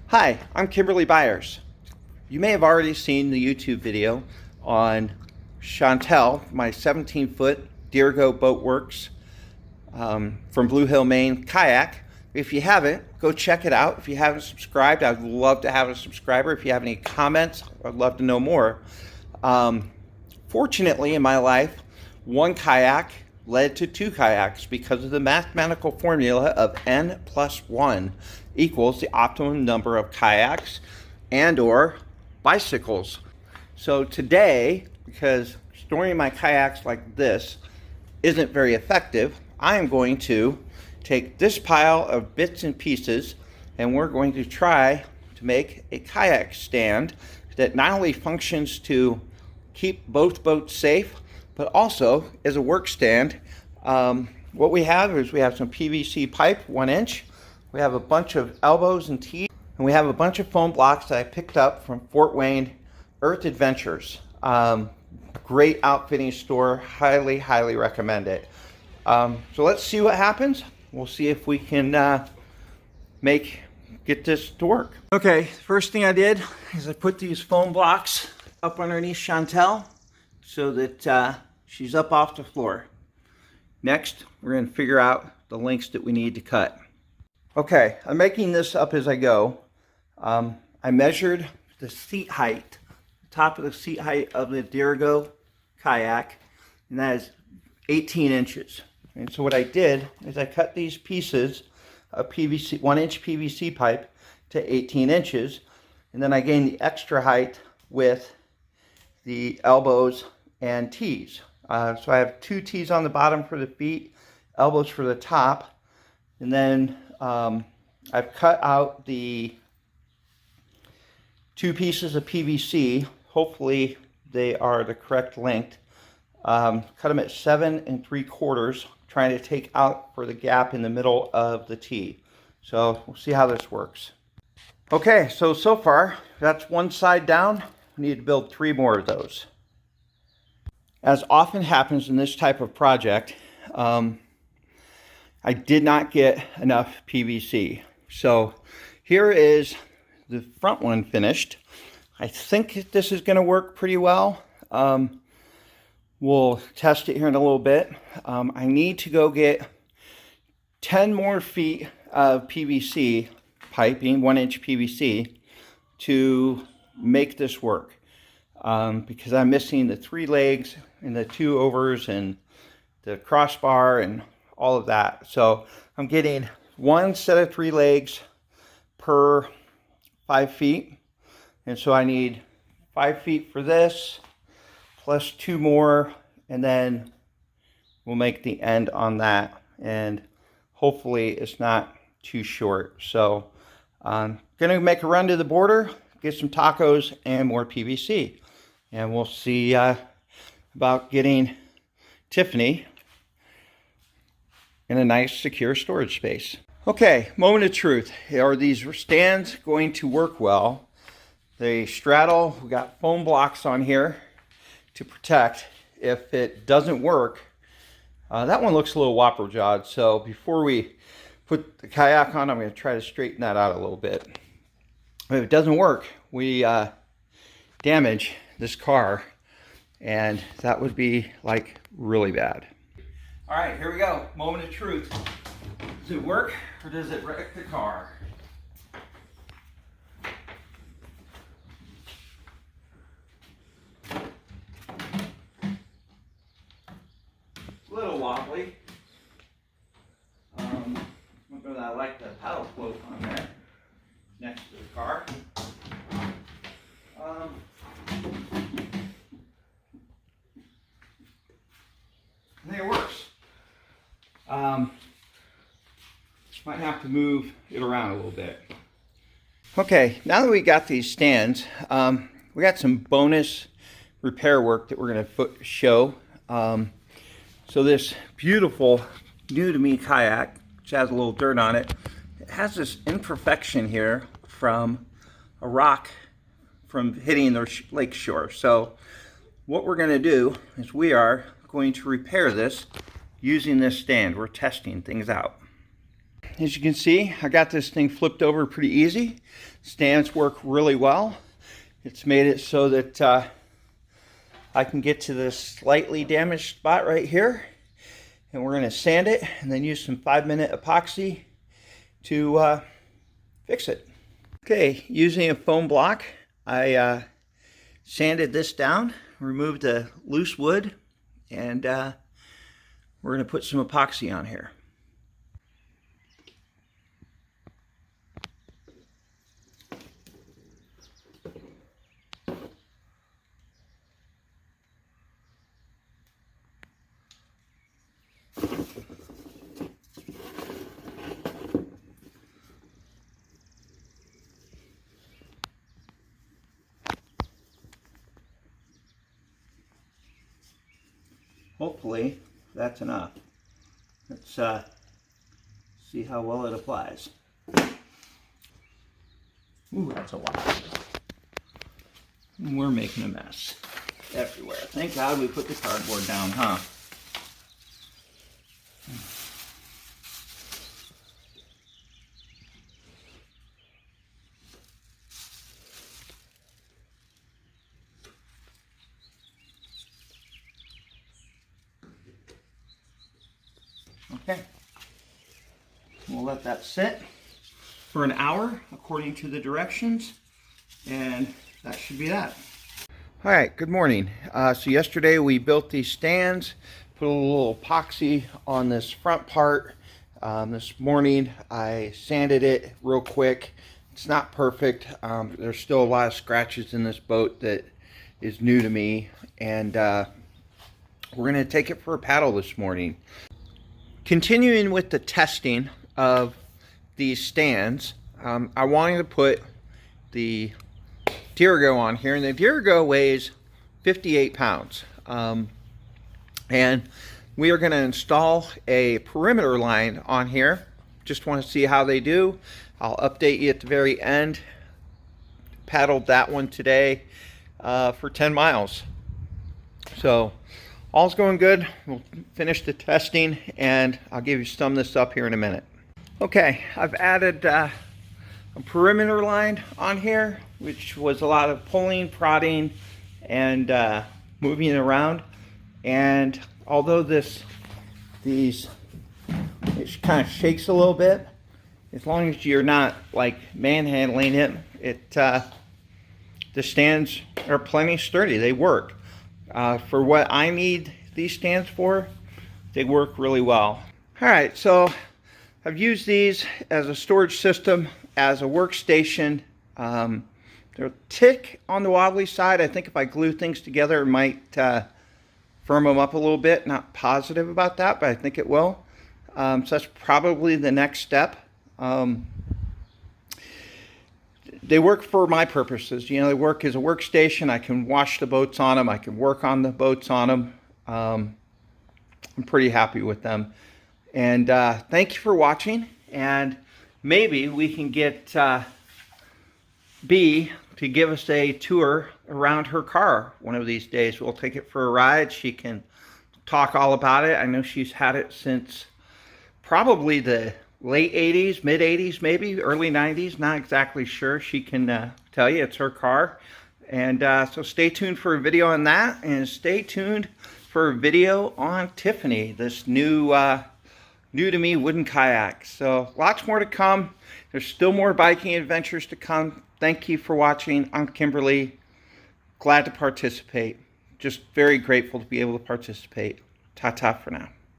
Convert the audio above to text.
Hi, I'm Kimberly Byers. You may have already seen the YouTube video on Chantel, my 17-foot Deergo Boatworks from Blue Hill, Maine kayak. If you haven't, go check it out. If you haven't subscribed, I'd love to have a subscriber. If you have any comments, I'd love to know more. Fortunately, in my life, one kayak led to two kayaks because of the mathematical formula of n plus 1 equals the optimum number of kayaks and or bicycles. So today, because storing my kayaks like this isn't very effective, I am going to take this pile of bits and pieces and we're going to try to make a kayak stand that not only functions to keep both boats safe, but also as a work stand. What we have is we have some PVC pipe, 1 inch. We have a bunch of elbows and teeth, and we have a bunch of foam blocks that I picked up from Fort Wayne Earth Adventures. Great outfitting store, highly recommend it. So let's see what happens. We'll see if we can get this to work. Okay, first thing I did is I put these foam blocks up underneath Chantel so that she's up off the floor. Next, we're going to figure out the lengths that we need to cut. Okay, I'm making this up as I go. I measured the seat height, the top of the seat height of the Deergo kayak, and that is 18 inches. And so what I did is I cut these pieces of PVC, 1 inch PVC pipe to 18 inches, and then I gained the extra height with the elbows and T's. So I have 2 T's on the bottom for the feet, elbows for the top, and then I've cut out the 2 pieces of PVC. Hopefully they are the correct length. Cut them at 7 3/4, trying to take out for the gap in the middle of the T. So we'll see how this works. Okay, so far that's one side down. We need to build 3 more of those. As often happens in this type of project, I did not get enough PVC. So here is the front one finished. I think this is going to work pretty well. We'll test it here in a little bit. I need to go get 10 more feet of PVC piping, 1 inch PVC, to make this work. Because I'm missing the 3 legs and the 2 overs and the crossbar and all of that. So I'm getting 1 set of 3 legs per 5 feet. And so I need 5 feet for this, plus 2 more, and then we'll make the end on that. And hopefully it's not too short. So I'm gonna make a run to the border, get some tacos and more PVC. And we'll see about getting Tiffany in a nice secure storage space. Okay, moment of truth. Are these stands going to work well? They straddle, we got foam blocks on here to protect. If it doesn't work, that one looks a little whopper jawed. So before we put the kayak on, I'm going to try to straighten that out a little bit. If it doesn't work, we damage this car, and that would be like really bad. All right, here we go. Moment of truth. Does it work or does it wreck the car? A little wobbly. But I like the paddle float on there next to the car. I think it works. Might have to move it around a little bit. Okay, now that we got these stands, we got some bonus repair work that we're going to show. So this beautiful, new to me kayak, which has a little dirt on it, it has this imperfection here from a rock from hitting the lake shore. So what we're going to do is we are going to repair this using this stand. We're testing things out. as you can see, I got this thing flipped over pretty easy. Stands work really well. It's made it so that I can get to this slightly damaged spot right here, and we're going to sand it and then use some 5-minute epoxy to fix it. Okay, using a foam block, I sanded this down, removed the loose wood, and we're going to put some epoxy on here. Hopefully that's enough. Let's see how well it applies. Ooh, that's a lot. And we're making a mess everywhere. Thank God we put the cardboard down, huh? Okay, we'll let that sit for an hour according to the directions, and that should be that. All right, good morning. So yesterday we built these stands, put a little epoxy on this front part. This morning I sanded it real quick. It's not perfect. There's still a lot of scratches in this boat that is new to me, and we're gonna take it for a paddle this morning. Continuing with the testing of these stands, I wanted to put the Dirigo on here, and the Dirigo weighs 58 pounds. And we are going to install a perimeter line on here. Just want to see how they do. I'll update you at the very end. Paddled that one today for 10 miles. So all's going good. We'll finish the testing and I'll give you some of this up here in a minute. Okay, I've added a perimeter line on here, which was a lot of pulling, prodding, and moving it around. And although it kind of shakes a little bit, as long as you're not like manhandling it, the stands are plenty sturdy. They work. For what I need these stands for, they work really well. All right, so I've used these as a storage system, as a workstation. They're a tick on the wobbly side. I think if I glue things together, it might firm them up a little bit. Not positive about that, but I think it will. So that's probably the next step. They work for my purposes. You know, they work as a workstation. I can wash the boats on them. I can work on the boats on them. I'm pretty happy with them. And thank you for watching. And maybe we can get Bee to give us a tour around her car one of these days. We'll take it for a ride. She can talk all about it. I know she's had it since probably the late 80s, mid 80s, maybe early 90s, not exactly sure. She can tell you. It's her car. And so stay tuned for a video on that, and stay tuned for a video on Tiffany, this new to me wooden kayak. So lots more to come. There's still more biking adventures to come. Thank you for watching. I'm Kimberly. Glad to participate. Just very grateful to be able to participate. Ta-ta for now.